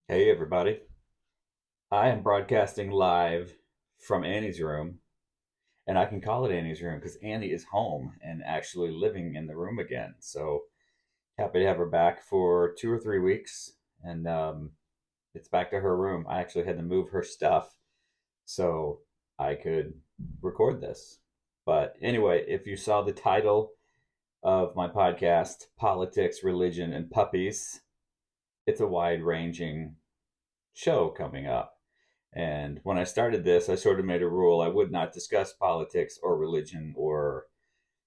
Hey, everybody. I am broadcasting live from Annie's room, and I can call it Annie's room because Annie is home and actually living in the room again. So happy to have her back for 2 or 3 weeks, and it's back to her room. I actually had to move her stuff so I could record this. But anyway, if you saw the title of my podcast, Politics, Religion, and Puppies, it's a wide ranging show coming up. And when I started this, I sort of made a rule I would not discuss politics or religion or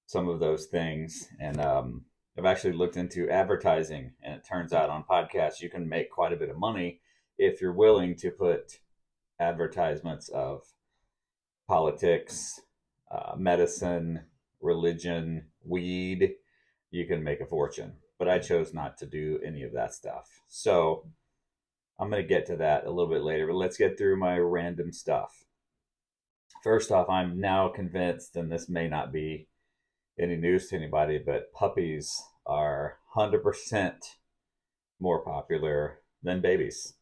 some of those things. And I've actually looked into advertising, and it turns out on podcasts, you can make quite a bit of money if you're willing to put advertisements of politics, medicine, religion, weed. You can make a fortune. But I chose not to do any of that stuff. So I'm going to get to that a little bit later, but let's get through my random stuff. First off, I'm now convinced, and this may not be any news to anybody, but puppies are 100% more popular than babies.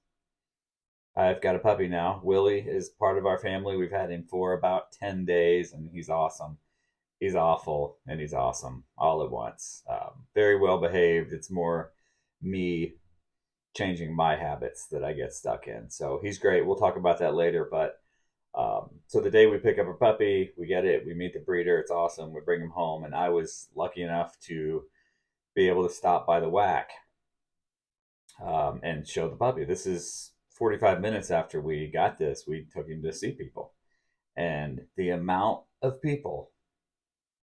I've got a puppy now. Willie is part of our family. We've had him for about 10 days, and he's awesome. He's awful, and he's awesome all at once. Very well behaved. It's more me changing my habits that I get stuck in. So he's great. We'll talk about that later. But so the day we pick up a puppy, we get it, we meet the breeder, it's awesome. We bring him home, and I was lucky enough to be able to stop by the whack and show the puppy. This is 45 minutes after we got this. We took him to see people, and the amount of people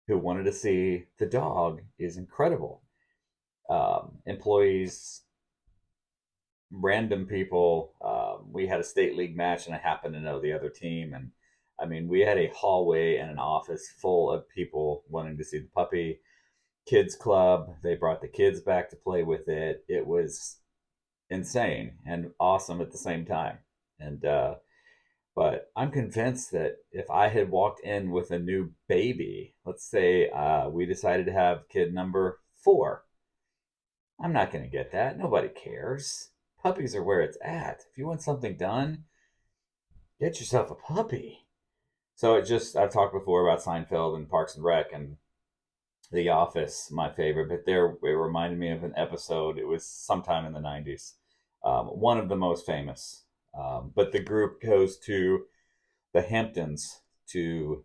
who wanted to see the dog is incredible. Employees, random people. We had a state league match, and I happened to know the other team. And I mean, we had a hallway and an office full of people wanting to see the puppy. Kids club. They brought the kids back to play with it. It was insane and awesome at the same time. And but I'm convinced that if I had walked in with a new baby, let's say we decided to have kid number 4, I'm not going to get that. Nobody cares. Puppies are where it's at. If you want something done, get yourself a puppy. So I've talked before about Seinfeld and Parks and Rec and The Office, my favorite, but it reminded me of an episode. It was sometime in the 90s, one of the most famous. But the group goes to the Hamptons to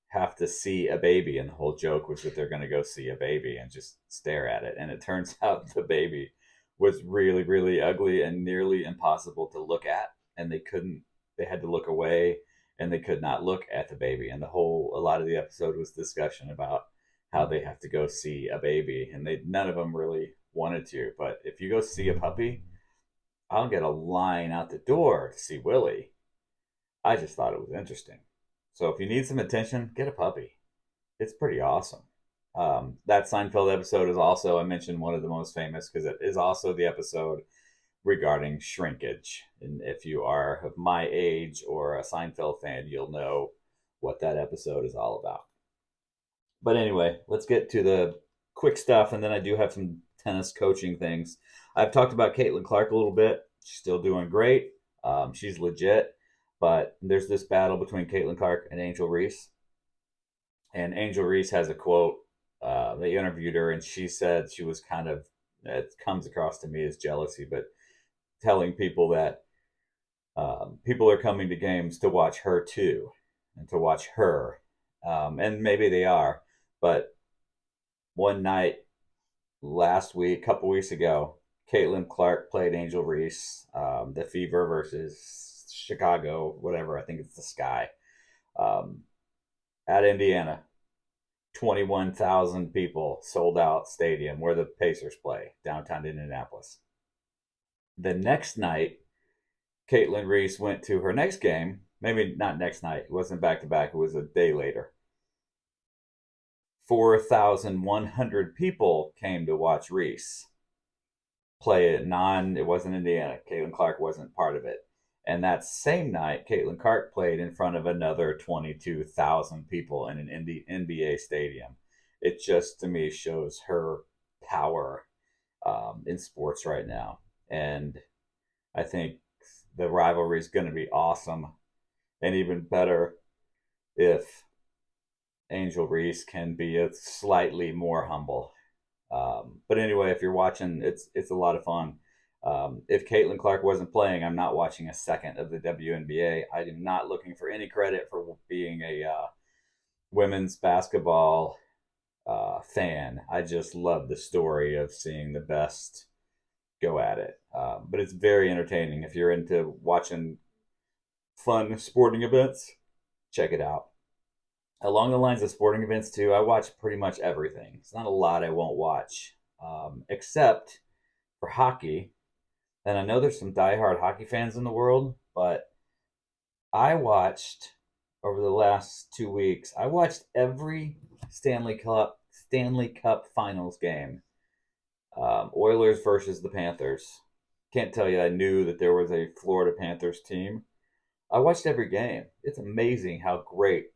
have to see a baby, and the whole joke was that they're going to go see a baby and just stare at it. And it turns out the baby was really, really ugly and nearly impossible to look at, and they had to look away, and they could not look at the baby. And a lot of the episode was discussion about how they have to go see a baby, and none of them really wanted to. But if you go see a puppy, I'll get a line out the door to see Willie. I just thought it was interesting. So if you need some attention, get a puppy. It's pretty awesome. That Seinfeld episode is also, I mentioned, one of the most famous because it is also the episode regarding shrinkage. And if you are of my age or a Seinfeld fan, you'll know what that episode is all about. But anyway, let's get to the quick stuff. And then I do have some tennis coaching things. I've talked about Caitlin Clark a little bit. She's still doing great. She's legit. But there's this battle between Caitlin Clark and Angel Reese. And Angel Reese has a quote. They interviewed her, and she said she was kind of, it comes across to me as jealousy, but telling people that people are coming to games to watch her too, and to watch her. And maybe they are. But one night last week, a couple weeks ago, Caitlin Clark played Angel Reese, the Fever versus Chicago, whatever. I think it's the Sky, um, at Indiana. 21,000 people, sold out stadium where the Pacers play, downtown Indianapolis. The next night, Caitlin Reese went to her next game. Maybe not next night. It wasn't back to back. It was a day later. 4,100 people came to watch Reese play it. It wasn't Indiana. Caitlin Clark wasn't part of it. And that same night, Caitlin Clark played in front of another 22,000 people in an NBA stadium. It just, to me, shows her power in sports right now. And I think the rivalry is going to be awesome, and even better if Angel Reese can be a slightly more humble. But anyway, if you're watching, it's a lot of fun. If Caitlin Clark wasn't playing, I'm not watching a second of the WNBA. I am not looking for any credit for being a women's basketball fan. I just love the story of seeing the best go at it. But it's very entertaining. If you're into watching fun sporting events, check it out. Along the lines of sporting events, too, I watch pretty much everything. It's not a lot I won't watch, except for hockey. And I know there's some diehard hockey fans in the world, but I watched over the last 2 weeks, I watched every Stanley Cup Finals game. Oilers versus the Panthers. Can't tell you I knew that there was a Florida Panthers team. I watched every game. It's amazing how great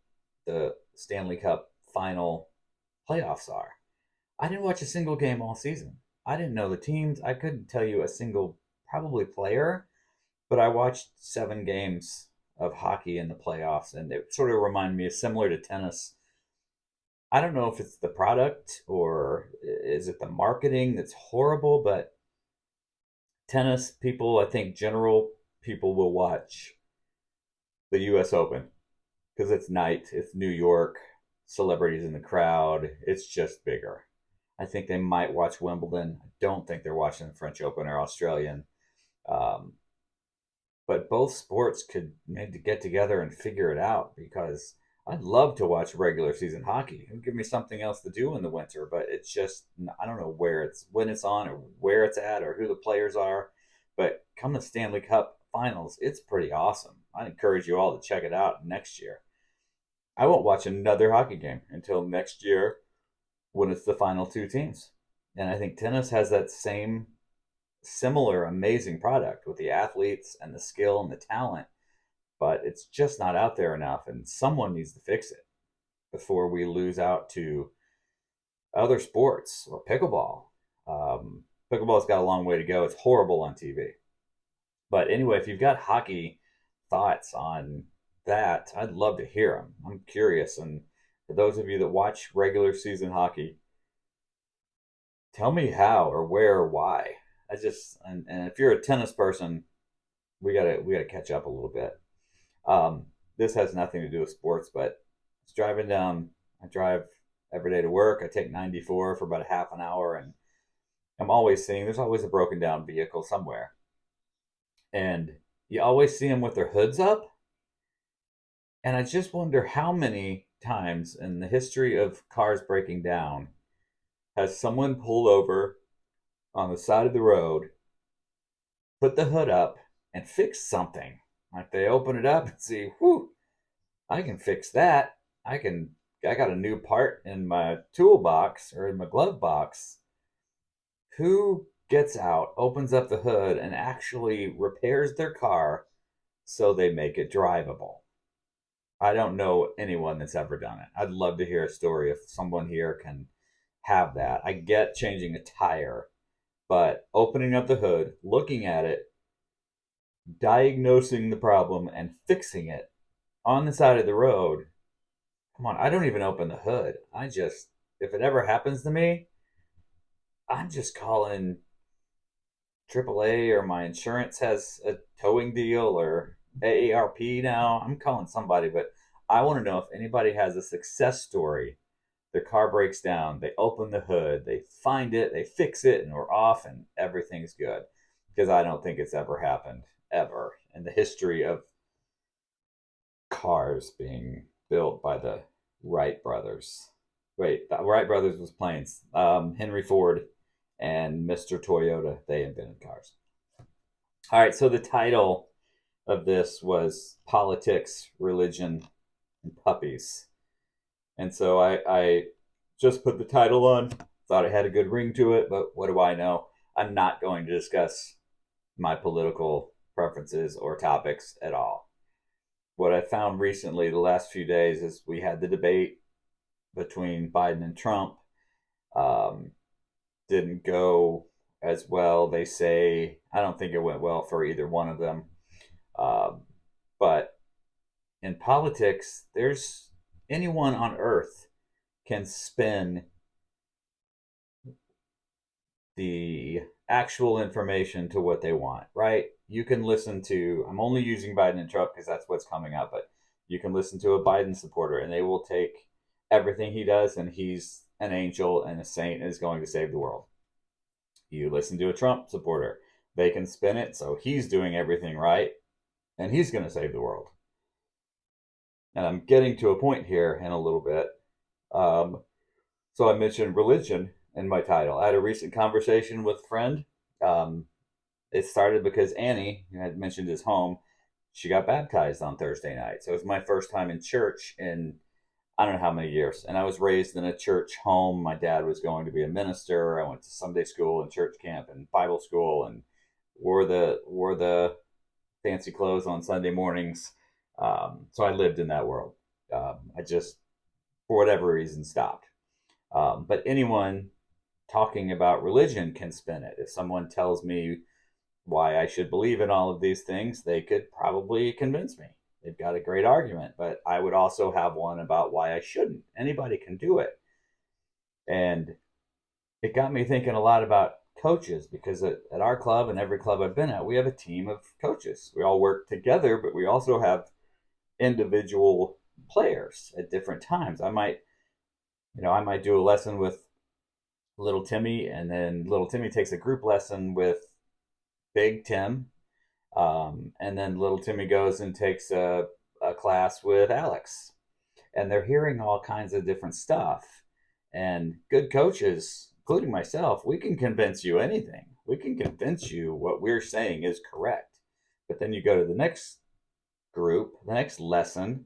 the Stanley Cup final playoffs are. I didn't watch a single game all season. I didn't know the teams. I couldn't tell you a single probably player, but I watched 7 games of hockey in the playoffs, and it sort of reminded me of similar to tennis. I don't know if it's the product or is it the marketing that's horrible, but tennis people, I think general people will watch the US Open because it's night, it's New York, celebrities in the crowd, it's just bigger. I think they might watch Wimbledon. I don't think they're watching the French Open or Australian. Um, but both sports could maybe get together and figure it out because I'd love to watch regular season hockey. It would give me something else to do in the winter, but it's just I don't know where it's when it's on or where it's at or who the players are. But come the Stanley Cup Finals, it's pretty awesome. I encourage you all to check it out next year. I won't watch another hockey game until next year when it's the final 2 teams. And I think tennis has that same similar amazing product with the athletes and the skill and the talent, but it's just not out there enough, and someone needs to fix it before we lose out to other sports or pickleball. Pickleball's got a long way to go. It's horrible on TV. But anyway, if you've got hockey thoughts on that, I'd love to hear them. I'm curious. And for those of you that watch regular season hockey, tell me how or where or why. And if you're a tennis person, we gotta catch up a little bit. This has nothing to do with sports, but it's driving down. I drive every day to work. I take 94 for about a half an hour, and I'm always seeing there's always a broken down vehicle somewhere, and you always see them with their hoods up. And I just wonder how many times in the history of cars breaking down has someone pulled over on the side of the road, put the hood up, and fixed something. Like they open it up and see, whew, I can fix that. I got a new part in my toolbox or in my glove box. Who gets out, opens up the hood, and actually repairs their car so they make it drivable? I don't know anyone that's ever done it. I'd love to hear a story if someone here can have that. I get changing a tire, but opening up the hood, looking at it, diagnosing the problem, and fixing it on the side of the road. Come on, I don't even open the hood. If it ever happens to me, I'm just calling AAA or my insurance has a towing deal or AARP now. I'm calling somebody, but I want to know if anybody has a success story. Their car breaks down, they open the hood, they find it, they fix it, and we're off and everything's good. Because I don't think it's ever happened, ever, in the history of cars being built by the Wright brothers. Wait, the Wright brothers was planes. Henry Ford and Mr. Toyota, they invented cars. All right, so the title of this was Politics, Religion, and Puppies. And so I just put the title on, thought it had a good ring to it, but what do I know? I'm not going to discuss my political preferences or topics at all. What I found recently, the last few days, is we had the debate between Biden and Trump. Didn't go as well. They say, I don't think it went well for either one of them. Um, but in politics, there's anyone on earth can spin the actual information to what they want, right? You can listen to, I'm only using Biden and Trump because that's what's coming up, but you can listen to a Biden supporter and they will take everything he does and he's an angel and a saint and is going to save the world. You listen to a Trump supporter, they can spin it so he's doing everything right and he's going to save the world. And I'm getting to a point here in a little bit. Um, so I mentioned religion in my title. I had a recent conversation with a friend. Um, it started because Annie, who had mentioned his home, she got baptized on Thursday night. So it was my first time in church in I don't know how many years. And I was raised in a church home. My dad was going to be a minister. I went to Sunday school and church camp and Bible school and wore the fancy clothes on Sunday mornings. So I lived in that world. I just, for whatever reason, stopped. But anyone talking about religion can spin it. If someone tells me why I should believe in all of these things, they could probably convince me. They've got a great argument, but I would also have one about why I shouldn't. Anybody can do it. And it got me thinking a lot about coaches because at our club and every club I've been at, we have a team of coaches. We all work together, but we also have individual players at different times. I might do a lesson with little Timmy, and then little Timmy takes a group lesson with Big Tim, and then little Timmy goes and takes a class with Alex, and they're hearing all kinds of different stuff. And good coaches, including myself, we can convince you anything. We can convince you what we're saying is correct. But then you go to the next group, the next lesson,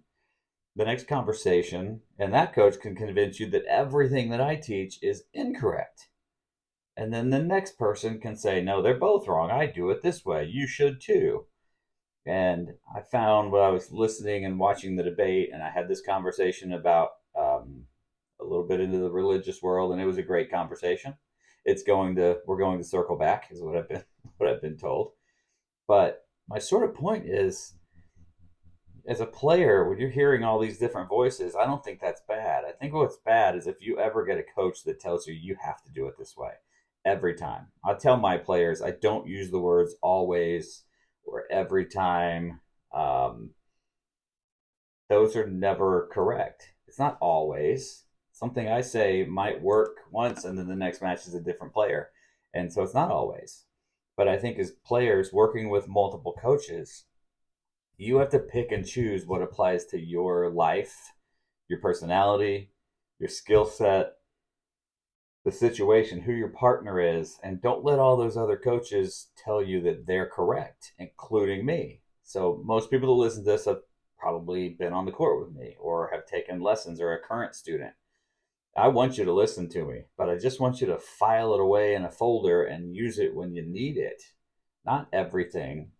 the next conversation, and that coach can convince you that everything that I teach is incorrect. And then the next person can say, no, they're both wrong. I do it this way. You should too. And I found when I was listening and watching the debate, and I had this conversation about a little bit into the religious world, and it was a great conversation. We're going to circle back, is what I've been told. But my sort of point is, as a player, when you're hearing all these different voices, I don't think that's bad. I think what's bad is if you ever get a coach that tells you you have to do it this way every time. I tell my players I don't use the words always or every time. Um, those are never correct. It's not always. Something I say might work once and then the next match is a different player. And so it's not always. But I think as players working with multiple coaches, you have to pick and choose what applies to your life, your personality, your skill set, the situation, who your partner is, and don't let all those other coaches tell you that they're correct, including me. So most people that listen to this have probably been on the court with me or have taken lessons or a current student. I want you to listen to me, but I just want you to file it away in a folder and use it when you need it. Not everything,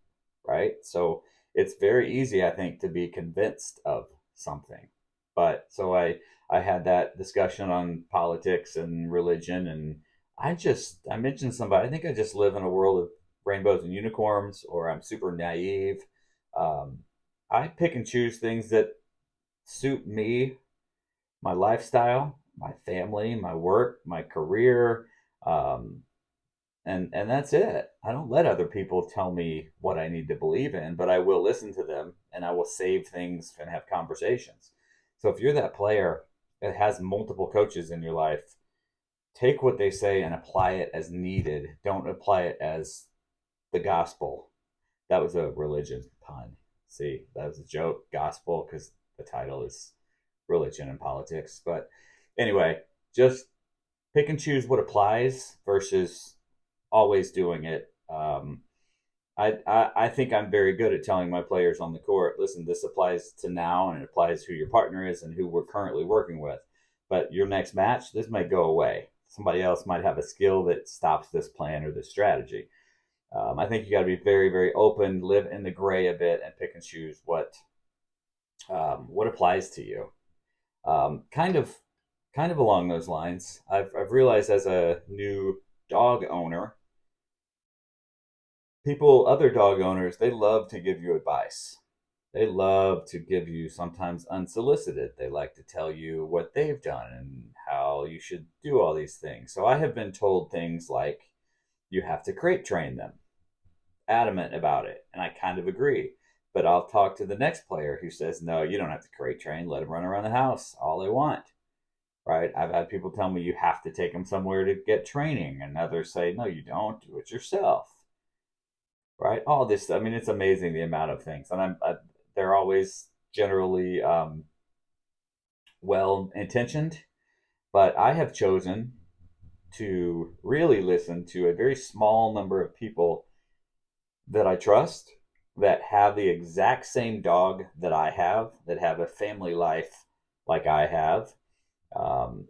right? So it's very easy, I think, to be convinced of something. But so I had that discussion on politics and religion, and I mentioned somebody. I think I just live in a world of rainbows and unicorns, or I'm super naive. Um, I pick and choose things that suit me, my lifestyle, my family, my work, my career, um, and that's it. I don't let other people tell me what I need to believe in, but I will listen to them and I will save things and have conversations. So if you're that player that has multiple coaches in your life, take what they say and apply it as needed. Don't apply it as the gospel. That was a religion pun. See, that was a joke, gospel, because the title is religion and politics. But anyway, just pick and choose what applies versus always doing it. I think I'm very good at telling my players on the court, listen, this applies to now and it applies who your partner is and who we're currently working with. But your next match, this might go away. Somebody else might have a skill that stops this plan or this strategy. I think you got to be very, very open, live in the gray a bit, and pick and choose what applies to you. Kind of along those lines, I've realized as a new dog owner People, other dog owners, they love to give you advice. They love to give you sometimes unsolicited. They like to tell you what they've done and how you should do all these things. So I have been told things like, you have to crate train them, adamant about it. And I kind of agree. But I'll talk to the next player who says, no, you don't have to crate train. Let them run around the house all they want. Right? I've had people tell me you have to take them somewhere to get training. And others say, no, you don't. Do it yourself. Right? All this, I mean, it's amazing the amount of things. And they're always generally well intentioned. But I have chosen to really listen to a very small number of people that I trust, that have the exact same dog that I have, that have a family life like I have,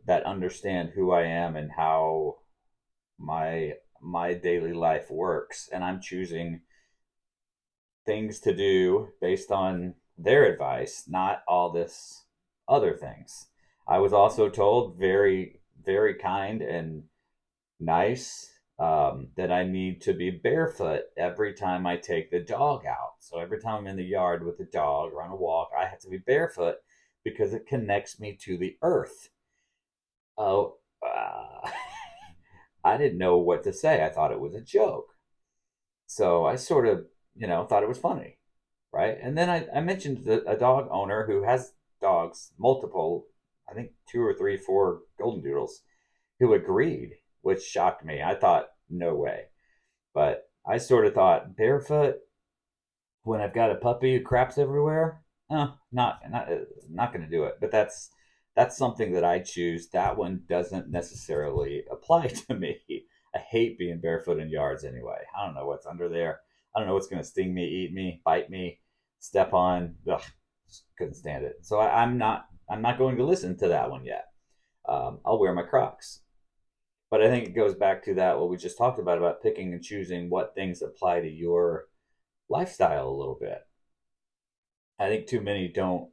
that understand who I am and how my daily life works, and I'm choosing things to do based on their advice, not all this other things. I was also told very, very kind and nice, that I need to be barefoot every time I take the dog out. So every time I'm in the yard with the dog or on a walk, I have to be barefoot because it connects me to the earth. Oh, I didn't know what to say. I thought it was a joke. So I sort of, thought it was funny. Right. And then I mentioned a dog owner who has dogs, multiple, I think two or three, four golden doodles, who agreed, which shocked me. I thought, no way. But I sort of thought, barefoot when I've got a puppy who craps everywhere, not going to do it. But that's something that I choose. That one doesn't necessarily apply to me. I hate being barefoot in yards anyway. I don't know what's under there. I don't know what's going to sting me, eat me, bite me, step on. Ugh, couldn't stand it. So I'm not going to listen to that one yet. I'll wear my Crocs. But I think it goes back to that what we just talked about picking and choosing what things apply to your lifestyle a little bit. I think too many don't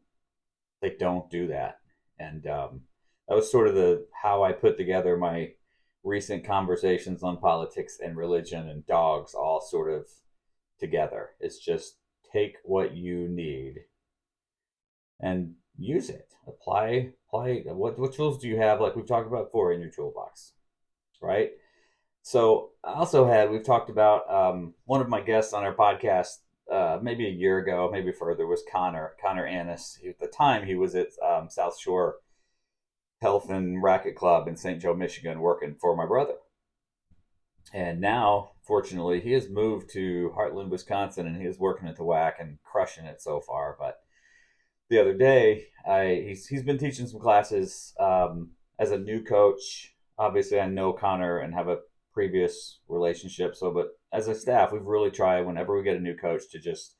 do that, and that was sort of the how I put together my recent conversations on politics and religion and dogs all sort of together. It's just take what you need and use it. Apply what tools do you have, like we've talked about before, in your toolbox, right? So I also we've talked about, one of my guests on our podcast, maybe a year ago, maybe further, was Connor Annis. At the time, he was at South Shore Health and Racket Club in St. Joe, Michigan, working for my brother. And now, fortunately, he has moved to Heartland, Wisconsin, and he is working at the WAC and crushing it so far. But the other day, he's been teaching some classes, as a new coach. Obviously, I know Connor and have a previous relationship. So, but as a staff, we've really tried whenever we get a new coach to just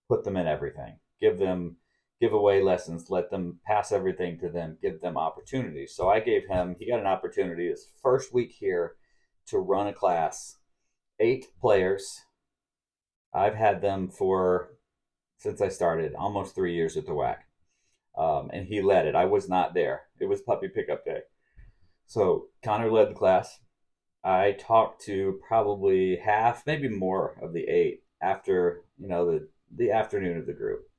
put them in everything, give away lessons, let them pass everything to them, give them opportunities. So he got an opportunity his first week here to run a class, 8 players. I've had them since I started, almost 3 years at the WAC. And he led it. I was not there. It was puppy pickup day. So Connor led the class. I talked to probably half, maybe more of the 8 after, the afternoon of the group,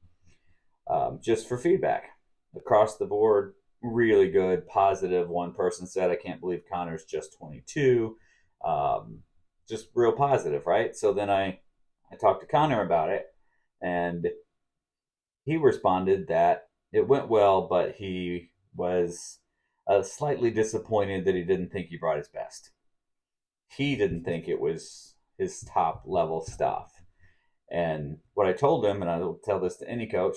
just for feedback across the board. Really good, positive. One person said, I can't believe Connor's just 22. Just real positive, right? So then I talked to Connor about it, and he responded that it went well, but he was slightly disappointed that he didn't think he brought his best. He didn't think it was his top level stuff. And what I told him, and I will tell this to any coach,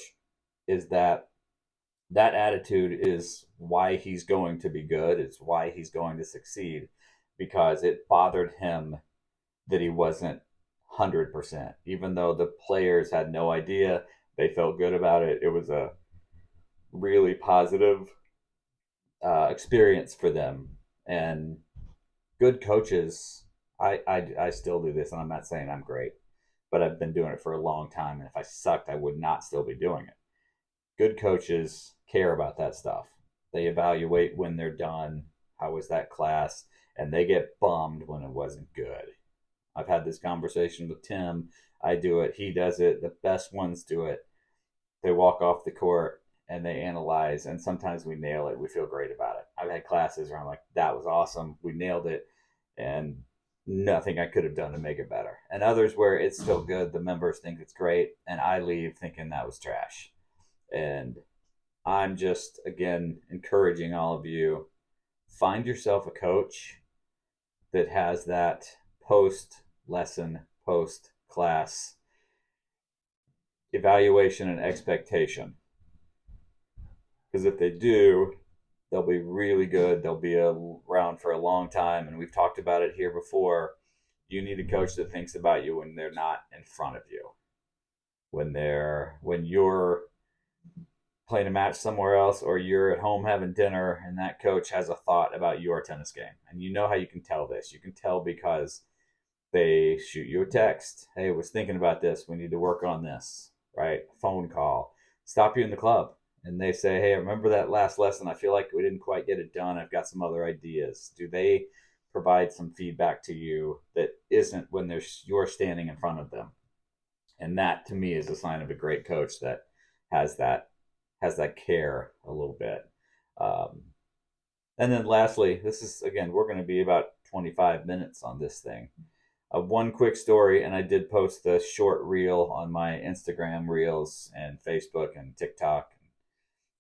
is that attitude is why he's going to be good. It's why he's going to succeed, because it bothered him that he wasn't 100%. Even though the players had no idea, they felt good about it. It was a really positive experience for them. And good coaches, I still do this, and I'm not saying I'm great, but I've been doing it for a long time. And if I sucked, I would not still be doing it. Good coaches care about that stuff. They evaluate when they're done. How was that class? And they get bummed when it wasn't good. had this conversation with Tim. I do it. He does it. The best ones do it. They walk off the court and they analyze, and sometimes we nail it. We feel great about it. I've had classes where I'm like, that was awesome. We nailed it. And nothing I could have done to make it better. And others where it's still good. The members think it's great. And I leave thinking that was trash. And I'm just, again, encouraging all of you, find yourself a coach that has that post lesson, post class evaluation and expectation. Because if they do, they'll be really good. They'll be around for a long time. And we've talked about it here before. You need a coach that thinks about you when they're not in front of you. When you're playing a match somewhere else, or you're at home having dinner and that coach has a thought about your tennis game. And you know how you can tell this. You can tell because they shoot you a text. Hey, I was thinking about this. We need to work on this, right? Phone call. Stop you in the club. And they say, hey, I remember that last lesson. I feel like we didn't quite get it done. I've got some other ideas. Do they provide some feedback to you that isn't when you're standing in front of them? And that, to me, is a sign of a great coach that has that care a little bit. And then lastly, this is, again, we're going to be about 25 minutes on this thing. One quick story, and I did post the short reel on my Instagram reels and Facebook and TikTok, and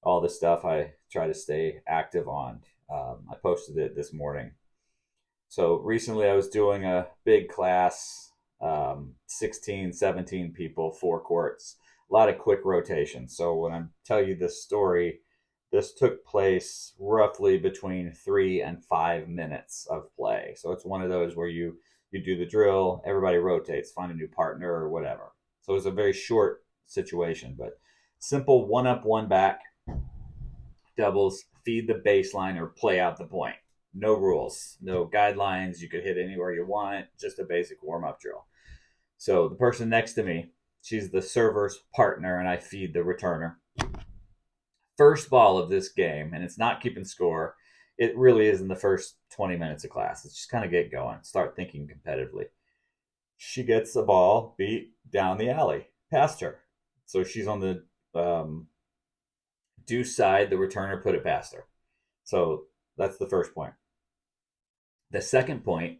all the stuff I try to stay active on. I posted it this morning. So recently I was doing a big class, 16, 17 people, 4 courts, a lot of quick rotations. So when I tell you this story, this took place roughly between 3 and 5 minutes of play. So it's one of those where you do the drill, everybody rotates, find a new partner or whatever. So it's a very short situation, but simple 1 up, 1 back, doubles, feed the baseline or play out the point. No rules, no guidelines. You could hit anywhere you want, just a basic warm-up drill. So the person next to me, she's the server's partner, and I feed the returner. First ball of this game, and it's not keeping score. It really is in the first 20 minutes of class. It's just kind of get going, start thinking competitively. She gets a ball beat down the alley, past her. So she's on the deuce side. The returner put it past her. So that's the first point. The second point,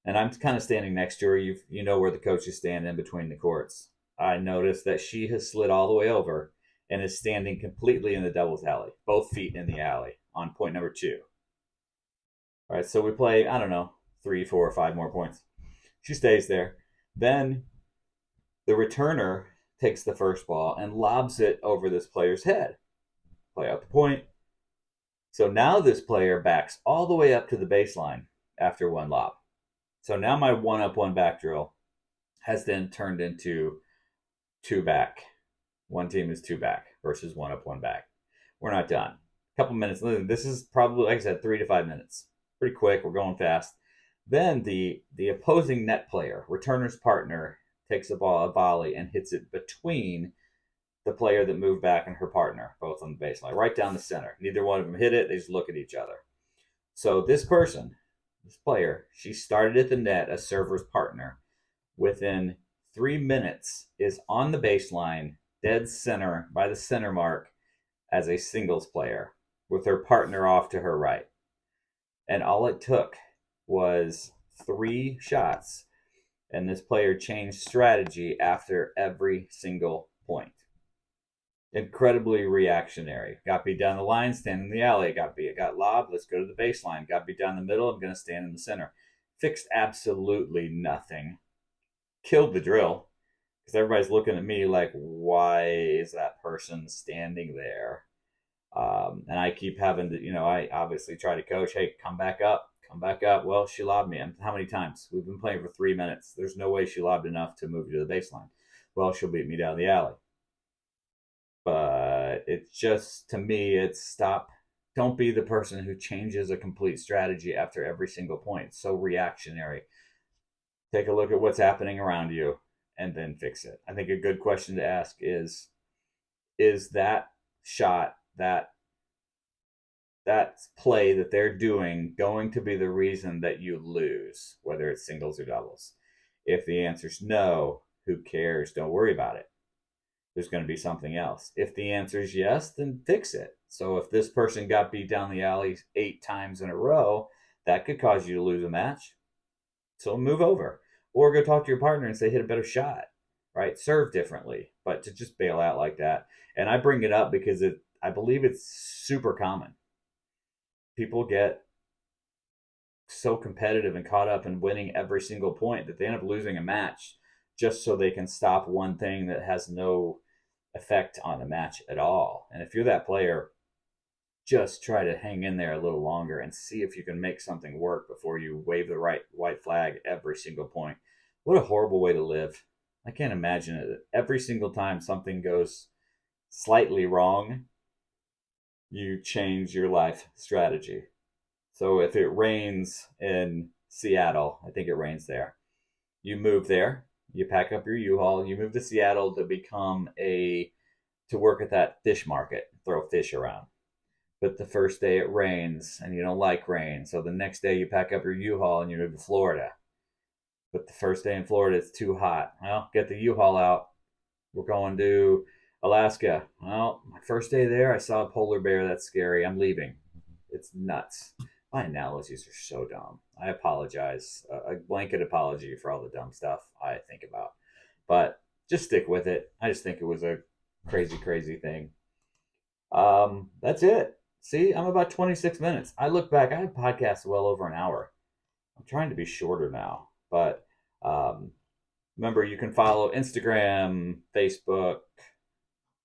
and I'm kind of standing next to her. You know where the coaches stand in between the courts. I noticed that she has slid all the way over and is standing completely in the doubles alley, both feet in the alley on point number 2. All right, so we play, I don't know, 3, 4, 5 more points. She stays there. Then the returner takes the first ball and lobs it over this player's head. Play out the point. So now this player backs all the way up to the baseline after 1 lob. So now my 1 up, 1 back drill has then turned into 2 back. One team is 2 back versus 1 up, 1 back. We're not done. A couple minutes. This is probably, like I said, 3 to 5 minutes. Pretty quick. We're going fast. Then the opposing net player, returner's partner, takes a volley, and hits it between the player that moved back and her partner, both on the baseline, right down the center. Neither one of them hit it. They just look at each other. So this player, she started at the net as server's partner. Within 3 minutes is on the baseline, dead center, by the center mark, as a singles player, with her partner off to her right. And all it took was 3 shots, and this player changed strategy after every single point. Incredibly reactionary. Got beat down the line, stand in the alley. Got lobbed, let's go to the baseline. Got beat down the middle, I'm going to stand in the center. Fixed absolutely nothing. Killed the drill, because everybody's looking at me like, why is that person standing there? And I keep having to, I obviously try to coach, hey, come back up. Well, she lobbed me. How many times? We've been playing for 3 minutes. There's no way she lobbed enough to move you to the baseline. Well, she'll beat me down the alley. But it's just, to me, it's stop. Don't be the person who changes a complete strategy after every single point. It's so reactionary. Take a look at what's happening around you and then fix it. I think a good question to ask is that shot, that play that they're doing going to be the reason that you lose, whether it's singles or doubles? If the answer's no, who cares? Don't worry about it. There's going to be something else. If the answer is yes, then fix it. So if this person got beat down the alley 8 times in a row, that could cause you to lose a match. So move over. Or go talk to your partner and say, hit a better shot, right? Serve differently. But to just bail out like that. And I bring it up because I believe it's super common. People get so competitive and caught up in winning every single point that they end up losing a match just so they can stop one thing that has no effect on the match at all. And if you're that player, just try to hang in there a little longer and see if you can make something work before you wave the right white flag every single point. What a horrible way to live. I can't imagine it. Every single time something goes slightly wrong, you change your life strategy. So if it rains in Seattle, I think it rains there, you move there, you pack up your U-Haul, you move to Seattle to work at that fish market, throw fish around. But the first day it rains and you don't like rain. So the next day you pack up your U-Haul and you move to Florida. But the first day in Florida it's too hot. Well, get the U-Haul out. We're going to Alaska. Well, my first day there, I saw a polar bear. That's scary. I'm leaving. It's nuts. My analogies are so dumb. I apologize. A blanket apology for all the dumb stuff I think about. But just stick with it. I just think it was a crazy, crazy thing. That's it. See, I'm about 26 minutes. I look back, I have podcasts well over an hour. I'm trying to be shorter now, but um, remember, you can follow Instagram, Facebook,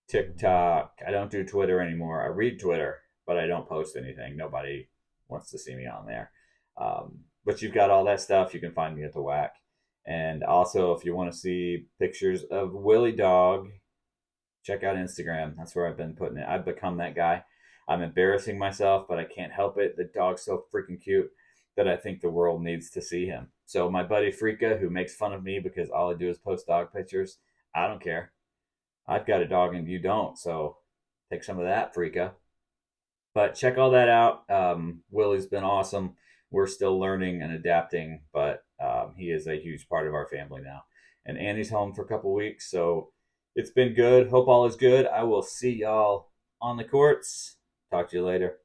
TikTok. I don't do Twitter anymore. I read Twitter, but I don't post anything. Nobody wants to see me on there. But you've got all that stuff. You can find me at the Whack. And also, if you want to see pictures of Willie Dog, check out Instagram. That's where I've been putting it. I've become that guy. I'm embarrassing myself, but I can't help it. The dog's so freaking cute that I think the world needs to see him. So my buddy Frika, who makes fun of me because all I do is post dog pictures, I don't care. I've got a dog and you don't, so take some of that, Frika. But check all that out. Willie's been awesome. We're still learning and adapting, but he is a huge part of our family now. And Annie's home for a couple weeks, so it's been good. Hope all is good. I will see y'all on the courts. Talk to you later.